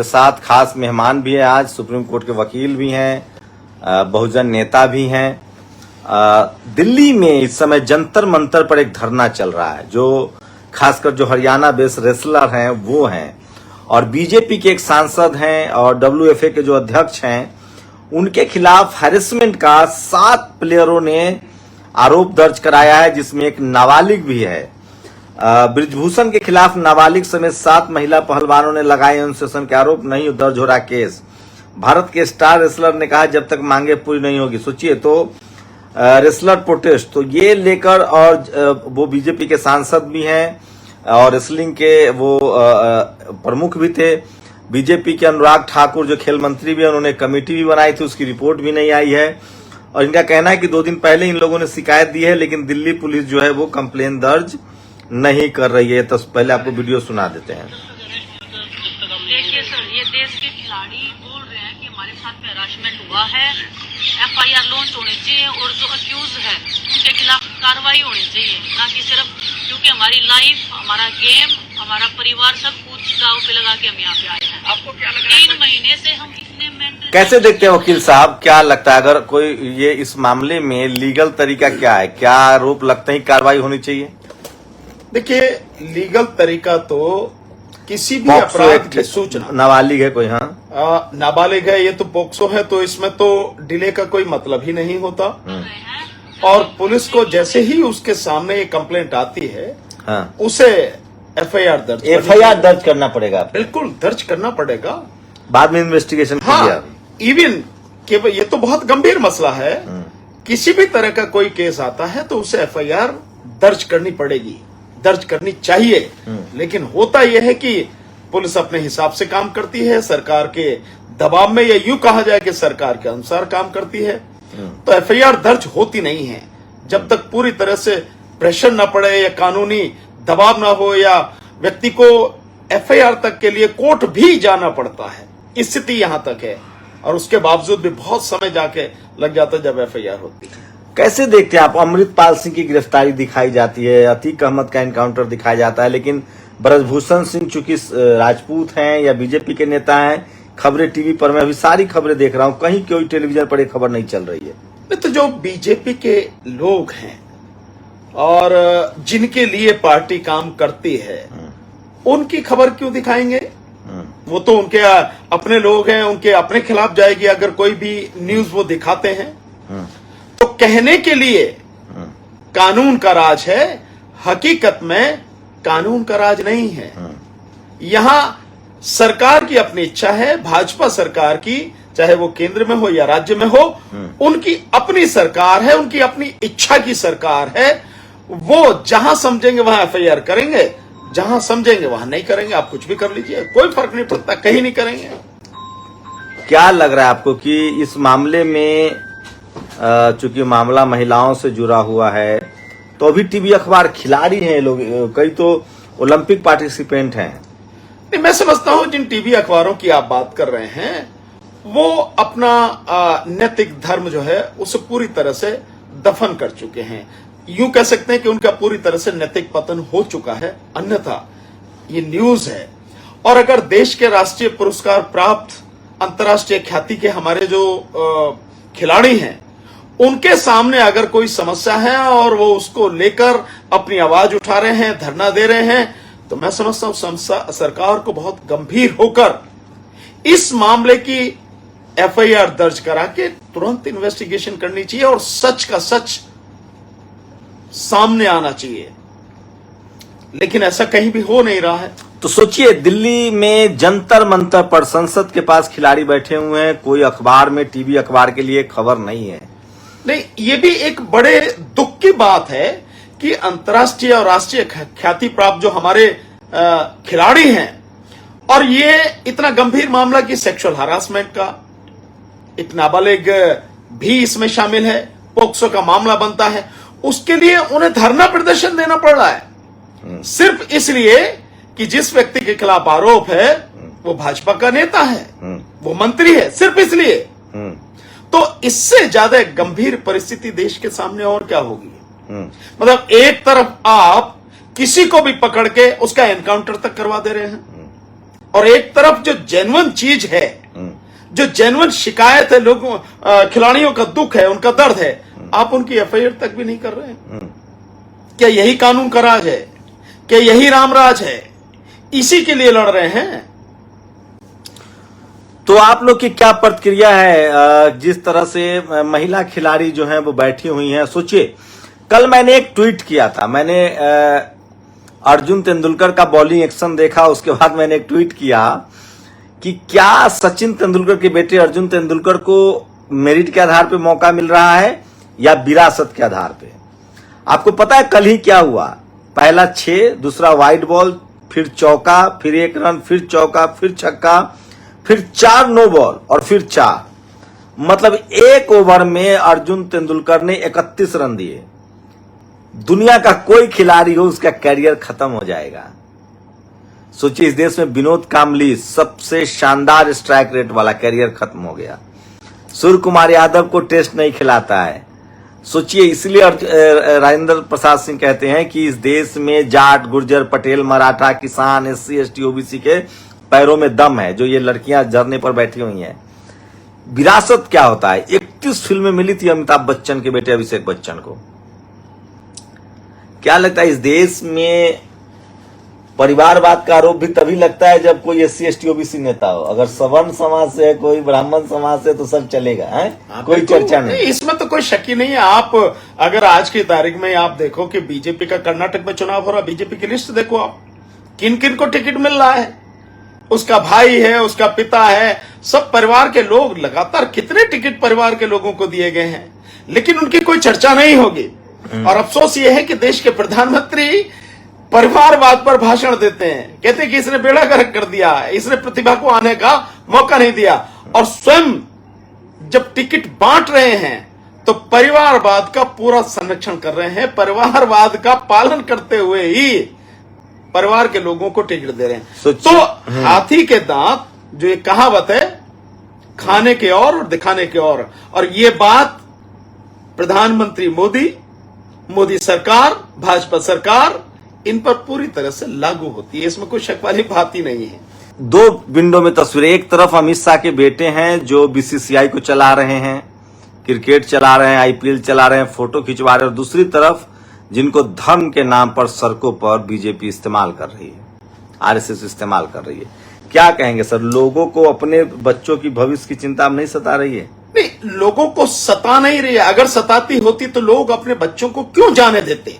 आपके साथ खास मेहमान भी है आज, सुप्रीम कोर्ट के वकील भी हैं, बहुजन नेता भी हैं। दिल्ली में इस समय जंतर मंतर पर एक धरना चल रहा है, जो खासकर जो हरियाणा बेस्ड रेसलर हैं वो हैं, और बीजेपी के एक सांसद हैं और WFA के जो अध्यक्ष हैं उनके खिलाफ हैरेसमेंट का 7 प्लेयरों ने आरोप दर्ज कराया है, जिसमें एक नाबालिग भी है। ब्रिजभूषण के खिलाफ नाबालिग समेत 7 महिला पहलवानों ने लगाए अनुशासन के आरोप, नहीं दर्ज हो रहा केस। भारत के स्टार रेसलर ने कहा जब तक मांगे पूरी नहीं होगी। सोचिए तो रेसलर प्रोटेस्ट, तो ये लेकर, और वो बीजेपी के सांसद भी हैं और रेसलिंग के वो प्रमुख भी थे। बीजेपी के अनुराग ठाकुर जो खेल मंत्री भी हैं, उन्होंने कमेटी भी बनाई थी, उसकी रिपोर्ट भी नहीं आई है। और इनका कहना है कि 2 दिन पहले इन लोगों ने शिकायत दी है, लेकिन दिल्ली पुलिस जो है वो कंप्लेन दर्ज नहीं कर रही है। तो पहले आपको वीडियो सुना देते हैं। देखिए सर, ये देश के खिलाड़ी बोल रहे हैं कि हमारे साथ में हरासमेंट हुआ है, FIR लॉन्च होनी चाहिए और जो अक्यूज है उनके खिलाफ कार्रवाई होनी चाहिए, ना कि सिर्फ क्योंकि हमारी लाइफ, हमारा गेम, हमारा परिवार सब कुछ दांव पे लगा के हम यहाँ पे आए हैं। आपको क्या लग रहा है 3 महीने से हम इतने मेंटल कैसे देखते हैं वकील साहब, क्या लगता है अगर कोई ये इस मामले में लीगल तरीका क्या है, क्या आरोप लगते ही कार्रवाई होनी चाहिए? देखिए, लीगल तरीका तो किसी भी अपराध की सूचना, नाबालिग है कोई, हाँ नाबालिग है, ये तो पोक्सो है, तो इसमें तो डिले का कोई मतलब ही नहीं होता। और पुलिस को जैसे ही उसके सामने ये कंप्लेंट आती है, हाँ, उसे FIR दर्ज करना पड़ेगा, बिल्कुल दर्ज करना पड़ेगा, बाद में इन्वेस्टिगेशन हाँ, इवन कि ये तो बहुत गंभीर मसला है। किसी भी तरह का कोई केस आता है तो उसे FIR दर्ज करनी पड़ेगी, दर्ज करनी चाहिए। लेकिन होता यह है कि पुलिस अपने हिसाब से काम करती है, सरकार के दबाव में, या यूं कहा जाए कि सरकार के अनुसार काम करती है। तो FIR दर्ज होती नहीं है जब तक पूरी तरह से प्रेशर न पड़े या कानूनी दबाव ना हो, या व्यक्ति को FIR तक के लिए कोर्ट भी जाना पड़ता है। स्थिति यहां तक है, और उसके बावजूद भी बहुत समय जाके लग जाता है जब FIR होती है। कैसे देखते हैं आप? अमृतपाल सिंह की गिरफ्तारी दिखाई जाती है, अतीक अहमद का एनकाउंटर दिखाया जाता है, लेकिन ब्रजभूषण सिंह चूंकि राजपूत हैं या बीजेपी के नेता हैं, खबरें टीवी पर, मैं अभी सारी खबरें देख रहा हूं, कहीं कोई टेलीविजन पर एक खबर नहीं चल रही है। तो जो बीजेपी के लोग हैं और जिनके लिए पार्टी काम करती है, उनकी खबर क्यों दिखाएंगे? वो तो उनके अपने लोग हैं, उनके अपने खिलाफ जाएगी अगर कोई भी न्यूज वो दिखाते हैं। तो कहने के लिए कानून का राज है, हकीकत में कानून का राज नहीं है। यहां सरकार की अपनी इच्छा है, भाजपा सरकार की, चाहे वो केंद्र में हो या राज्य में हो, उनकी अपनी सरकार है, उनकी अपनी इच्छा की सरकार है। वो जहां समझेंगे वहां FIR करेंगे, जहां समझेंगे वहां नहीं करेंगे। आप कुछ भी कर लीजिए, कोई फर्क नहीं पड़ता, कहीं नहीं करेंगे। क्या लग रहा है आपको कि इस मामले में, चूंकि मामला महिलाओं से जुड़ा हुआ है, तो अभी टीवी अखबार खिलाड़ी हैं लोग, कई तो ओलंपिक पार्टिसिपेंट हैं। नहीं, मैं समझता हूं जिन टीवी अखबारों की आप बात कर रहे हैं, वो अपना नैतिक धर्म जो है उसे पूरी तरह से दफन कर चुके हैं। यूं कह सकते हैं कि उनका पूरी तरह से नैतिक पतन हो चुका है, अन्यथा ये न्यूज है। और अगर देश के राष्ट्रीय पुरस्कार प्राप्त, अंतर्राष्ट्रीय ख्याति के हमारे जो खिलाड़ी हैं, उनके सामने अगर कोई समस्या है और वो उसको लेकर अपनी आवाज उठा रहे हैं, धरना दे रहे हैं, तो मैं समझता हूं सरकार को बहुत गंभीर होकर इस मामले की FIR दर्ज करा के तुरंत इन्वेस्टिगेशन करनी चाहिए और सच का सच सामने आना चाहिए। लेकिन ऐसा कहीं भी हो नहीं रहा है। तो सोचिए, दिल्ली में जंतर मंतर पर संसद के पास खिलाड़ी बैठे हुए हैं, कोई अखबार में, टीवी अखबार के लिए खबर नहीं है। नहीं, ये भी एक बड़े दुख की बात है कि अंतर्राष्ट्रीय और राष्ट्रीय ख्याति प्राप्त जो हमारे खिलाड़ी हैं, और ये इतना गंभीर मामला कि सेक्सुअल हरासमेंट का, एक नाबालिग भी इसमें शामिल है, पोक्सो का मामला बनता है, उसके लिए उन्हें धरना प्रदर्शन देना पड़ रहा है, सिर्फ इसलिए कि जिस व्यक्ति के खिलाफ आरोप है वो भाजपा का नेता है, वो मंत्री है, सिर्फ इसलिए। तो इससे ज्यादा गंभीर परिस्थिति देश के सामने और क्या होगी? मतलब एक तरफ आप किसी को भी पकड़ के उसका एनकाउंटर तक करवा दे रहे हैं, और एक तरफ जो जेन्युइन चीज है, जो जेन्युइन शिकायत है, लोगों खिलाड़ियों का दुख है, उनका दर्द है, आप उनकी एफआईआर तक भी नहीं कर रहे हैं। क्या यही कानून का राज है? क्या यही रामराज है? इसी के लिए लड़ रहे हैं। तो आप लोग की क्या प्रतिक्रिया है? जिस तरह से महिला खिलाड़ी जो हैं वो बैठी हुई हैं, सोचिए कल मैंने एक ट्वीट किया था, मैंने अर्जुन तेंदुलकर का बॉलिंग एक्शन देखा, उसके बाद मैंने एक ट्वीट किया कि क्या सचिन तेंदुलकर के बेटे अर्जुन तेंदुलकर को मेरिट के आधार पे मौका मिल रहा है या विरासत के आधार पे? आपको पता है कल ही क्या हुआ? पहला 6, दूसरा वाइड बॉल, फिर चौका, फिर 1 रन, फिर चौका, फिर छक्का, फिर 4 नो बॉल और फिर 4, मतलब 1 ओवर में अर्जुन तेंदुलकर ने 31 रन दिए। दुनिया का कोई खिलाड़ी हो उसका कैरियर खत्म हो जाएगा। सोचिए इस देश में विनोद कांबली सबसे शानदार स्ट्राइक रेट वाला, कैरियर खत्म हो गया। सूर्य कुमार यादव को टेस्ट नहीं खिलाता है। सोचिए इसलिए राजेंद्र प्रसाद सिंह कहते हैं कि इस देश में जाट, गुर्जर, पटेल, मराठा, किसान, एससी, एसटी, ओबीसी के पैरों में दम है, जो ये लड़कियां धरने पर बैठी हुई हैं। विरासत क्या होता है? 31 फिल्में मिली थी अमिताभ बच्चन के बेटे अभिषेक बच्चन को। क्या लगता है इस देश में परिवारवाद का आरोप भी तभी लगता है जब कोई एससी, एसटी, ओबीसी नेता हो? अगर सवर्ण समाज से है, कोई ब्राह्मण समाज से, तो सब चलेगा है, कोई चर्चा नहीं। इसमें तो कोई शक ही नहीं है। आप अगर आज की तारीख में आप देखो कि बीजेपी का कर्नाटक में चुनाव हो रहा, बीजेपी की लिस्ट देखो आप, किन किन को टिकट मिल रहा है। उसका भाई है, उसका पिता है, सब परिवार के लोग, लगातार कितने टिकट परिवार के लोगों को दिए गए हैं, लेकिन उनकी कोई चर्चा नहीं होगी। और अफसोस यह है कि देश के प्रधानमंत्री परिवारवाद पर भाषण देते हैं, कहते हैं कि इसने बेड़ा गर्क कर दिया, इसने प्रतिभा को आने का मौका नहीं दिया, और स्वयं जब टिकट बांट रहे हैं तो परिवारवाद का पूरा संरक्षण कर रहे हैं, परिवारवाद का पालन करते हुए ही परिवार के लोगों को टिकट दे रहे हैं। तो हाथी के दांत, जो ये कहावत है, खाने के और दिखाने के और ये बात प्रधानमंत्री मोदी सरकार, भाजपा सरकार, इन पर पूरी तरह से लागू होती है। इसमें कोई शक वाली बात ही नहीं है। 2 विंडो में तस्वीरें, एक तरफ अमित शाह के बेटे हैं जो बीसीसीआई को चला रहे हैं, क्रिकेट चला रहे हैं, आईपीएल चला रहे हैं, फोटो खिंचवा रहे हैं, और दूसरी तरफ जिनको धर्म के नाम पर सड़कों पर बीजेपी इस्तेमाल कर रही है, आरएसएस इस्तेमाल कर रही है। क्या कहेंगे सर, लोगों को अपने बच्चों की भविष्य की चिंता नहीं सता रही है? नहीं, लोगों को सता नहीं रही है। अगर सताती होती तो लोग अपने बच्चों को क्यों जाने देते?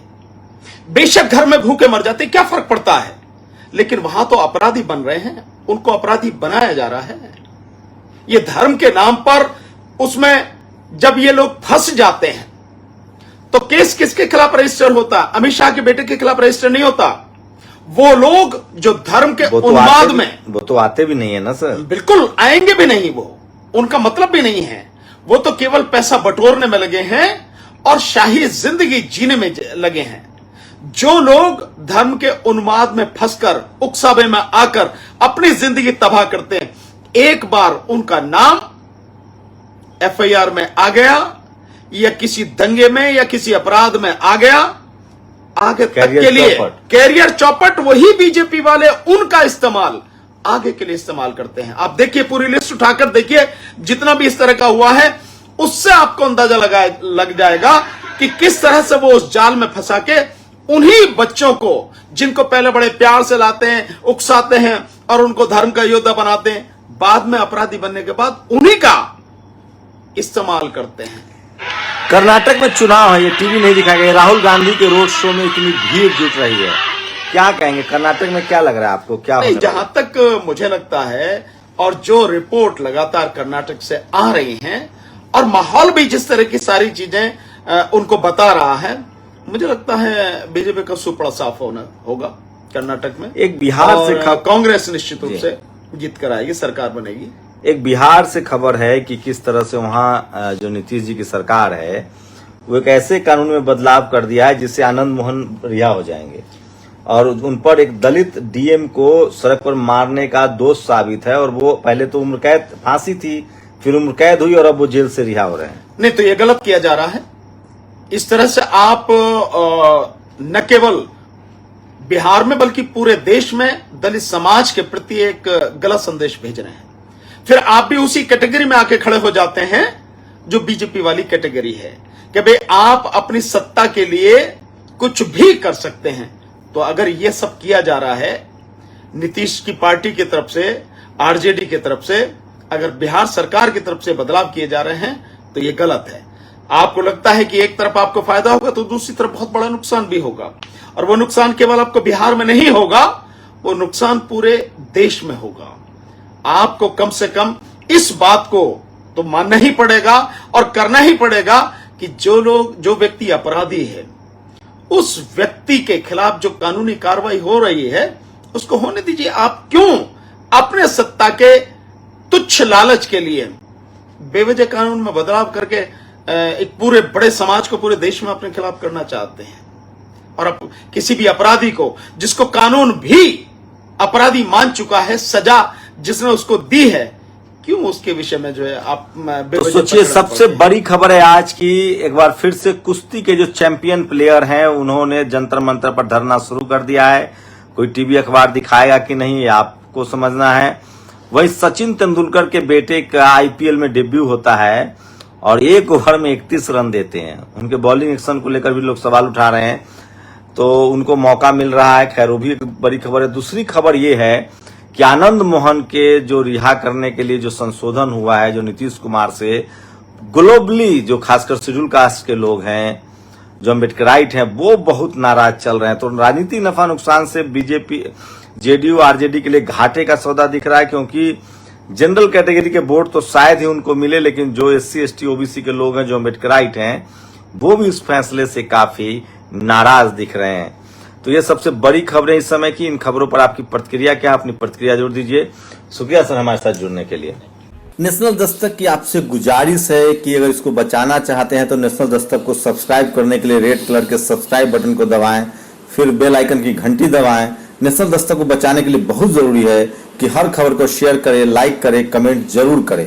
बेशक घर में भूखे मर जाते, क्या फर्क पड़ता है, लेकिन वहां तो अपराधी बन रहे हैं, उनको अपराधी बनाया जा रहा है। ये धर्म के नाम पर, उसमें जब ये लोग फंस जाते हैं तो केस किसके खिलाफ रजिस्टर होता? अमित शाह के बेटे के खिलाफ रजिस्टर नहीं होता। वो लोग जो धर्म के उन्माद में, वो तो आते भी नहीं है ना सर। बिल्कुल आएंगे भी नहीं, वो उनका मतलब भी नहीं है। वो तो केवल पैसा बटोरने में लगे हैं और शाही जिंदगी जीने में लगे हैं। जो लोग धर्म के उन्माद में फंसकर, उकसावे में आकर अपनी जिंदगी तबाह करते हैं, एक बार उनका नाम एफआईआर में आ गया या किसी दंगे में या किसी अपराध में आ गया, आगे तक के लिए कैरियर चौपट वही बीजेपी वाले उनका इस्तेमाल आगे के लिए इस्तेमाल करते हैं। आप देखिए, पूरी लिस्ट उठाकर देखिए, जितना भी इस तरह का हुआ है, उससे आपको अंदाजा लग जाएगा कि किस तरह से वो उस जाल में फंसा के उन्हीं बच्चों को, जिनको पहले बड़े प्यार से लाते हैं, उकसाते हैं और उनको धर्म का योद्धा बनाते हैं, बाद में अपराधी बनने के बाद उन्हीं का इस्तेमाल करते हैं। कर्नाटक में चुनाव है, ये टीवी नहीं दिखाया गया। राहुल गांधी के रोड शो में इतनी भीड़ जुट रही है, क्या कहेंगे? कर्नाटक में क्या लग रहा है आपको, क्या होने जहां तक मुझे लगता है, और जो रिपोर्ट लगातार कर्नाटक से आ रही हैं, और माहौल भी जिस तरह की सारी चीजें उनको बता रहा है, मुझे लगता है बीजेपी का सुपड़ा साफ होगा कर्नाटक में। एक बिहार से कांग्रेस निश्चित रूप से जीत कर आएगी, सरकार बनेगी। एक बिहार से खबर है कि किस तरह से वहां जो नीतीश जी की सरकार है, वो एक ऐसे कानून में बदलाव कर दिया है जिससे आनंद मोहन रिहा हो जाएंगे, और उन पर एक दलित डीएम को सड़क पर मारने का दोष साबित है, और वो पहले तो उम्र कैद, फांसी थी, फिर उम्र कैद हुई और अब वो जेल से रिहा हो रहे हैं। नहीं, तो ये गलत किया जा रहा है। इस तरह से आप न केवल बिहार में बल्कि पूरे देश में दलित समाज के प्रति एक गलत संदेश भेज रहे हैं। फिर आप भी उसी कैटेगरी में आके खड़े हो जाते हैं जो बीजेपी वाली कैटेगरी है कि भाई आप अपनी सत्ता के लिए कुछ भी कर सकते हैं। तो अगर यह सब किया जा रहा है नीतीश की पार्टी की तरफ से, आरजेडी की तरफ से, अगर बिहार सरकार की तरफ से बदलाव किए जा रहे हैं तो यह गलत है। आपको लगता है कि एक तरफ आपको फायदा होगा तो दूसरी तरफ बहुत बड़ा नुकसान भी होगा, और वो नुकसान केवल आपको बिहार में नहीं होगा, वो नुकसान पूरे देश में होगा। आपको कम से कम इस बात को तो मानना ही पड़ेगा और करना ही पड़ेगा कि जो व्यक्ति अपराधी है उस व्यक्ति के खिलाफ जो कानूनी कार्रवाई हो रही है उसको होने दीजिए। आप क्यों अपने सत्ता के तुच्छ लालच के लिए बेवजह कानून में बदलाव करके एक पूरे बड़े समाज को पूरे देश में अपने खिलाफ करना चाहते हैं? और अब किसी भी अपराधी को, जिसको कानून भी अपराधी मान चुका है, सजा जिसने उसको दी है, क्यों उसके विषय में जो है आप तो सोचिए, सबसे बड़ी खबर है आज की, एक बार फिर से कुश्ती के जो चैंपियन प्लेयर हैं उन्होंने जंतर मंतर पर धरना शुरू कर दिया है। कोई टीवी अखबार दिखाएगा कि नहीं ये आपको समझना है। वही सचिन तेंदुलकर के बेटे का आईपीएल में डेब्यू होता है और 1 ओवर में 31 रन देते हैं। उनके बॉलिंग एक्शन को लेकर भी लोग सवाल उठा रहे हैं, तो उनको मौका मिल रहा है। खैर वो भी एक बड़ी खबर है। दूसरी खबर ये है कि आनंद मोहन के जो रिहा करने के लिए जो संशोधन हुआ है, जो नीतीश कुमार से ग्लोबली, जो खासकर शेड्यूल कास्ट के लोग हैं, जो अम्बेडकराइट हैं, वो बहुत नाराज चल रहे हैं। तो राजनीतिक नफा नुकसान से बीजेपी, जेडीयू, आरजेडी के लिए घाटे का सौदा दिख रहा है, क्योंकि जनरल कैटेगरी के वोट तो शायद ही उनको मिले, लेकिन जो एससी, एसटी, ओबीसी के लोग हैं, जो अम्बेडकराइट हैं, वो भी इस फैसले से काफी नाराज दिख रहे हैं। तो ये सबसे बड़ी खबरें इस समय की। इन खबरों पर आपकी प्रतिक्रिया क्या है? अपनी प्रतिक्रिया जरूर दीजिए। शुक्रिया सर हमारे साथ जुड़ने के लिए। नेशनल दस्तक की आपसे गुजारिश है कि अगर इसको बचाना चाहते हैं तो नेशनल दस्तक को सब्सक्राइब करने के लिए रेड कलर के सब्सक्राइब बटन को दबाएं, फिर बेल आइकन की घंटी दबाएं। नेशनल दस्तक को बचाने के लिए बहुत जरूरी है कि हर खबर को शेयर करें, लाइक करें, कमेंट जरूर करें।